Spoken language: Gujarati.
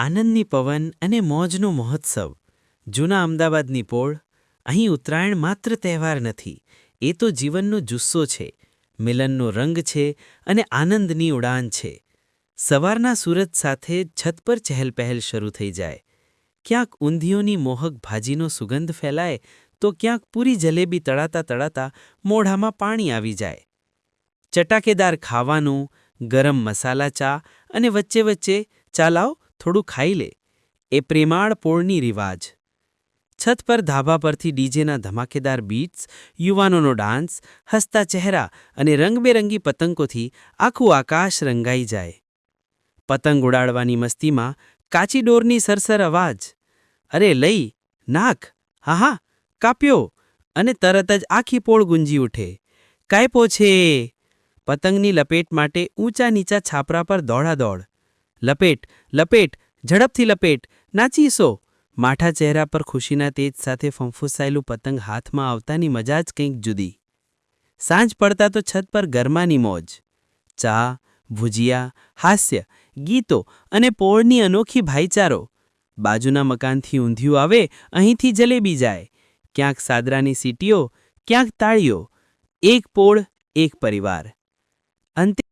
આનંદની પવન અને મોજનો મહોત્સવ. જૂના અમદાવાદની પોળ. અહીં ઉત્તરાયણ માત્ર તહેવાર નથી, એ તો જીવનનો જુસ્સો છે, મિલનનો રંગ છે અને આનંદની ઉડાન છે. સવારના સૂરજ સાથે છત પર ચહેલપહેલ શરૂ થઈ જાય. ક્યાંક ઊંધિયોની મોહક ભાજીનો સુગંધ ફેલાય તો ક્યાંક પૂરી જલેબી તળાતા તળાતા મોઢામાં પાણી આવી જાય. ચટાકેદાર ખાવાનું, ગરમ મસાલા ચા અને વચ્ચે વચ્ચે ચાલાવ થોડું ખાઈ લે, એ પ્રેમાળ પોળની રિવાજ. છત પર ધાબા પરથી ડીજેના ધમાકેદાર બીટ્સ, યુવાનોનો ડાન્સ, હસતા ચહેરા અને રંગબેરંગી પતંગોથી આખું આકાશ રંગાઈ જાય. પતંગ ઉડાડવાની મસ્તીમાં કાચી ડોરની સરસર અવાજ. અરે લઈ, નાખ, હા હા, કાપ્યો, અને તરત જ આખી પોળ ગુંજી ઉઠે. કાપ્યો છે. પતંગની લપેટ માટે ઊંચા નીચા છાપરા પર દોડાદોડ. લપેટ, લપેટ, ઝડપથી લપેટ, નાચીશો. માઠા ચહેરા પર ખુશીના તેજ સાથે ફંફુસાયેલું પતંગ હાથમાં આવતાની મજા જ કંઈક જુદી. સાંજ પડતા તો છત પર ગરમાની મોજ. ચા, ભુજિયા, હાસ્ય, ગીતો અને પોળની અનોખી ભાઈચારો. બાજુના મકાનથી ઊંધિયું આવે, અહીંથી જલેબી જાય. ક્યાંક સાદરાની સીટીઓ, ક્યાંક તાળીઓ. એક પોળ, એક પરિવાર. અંતે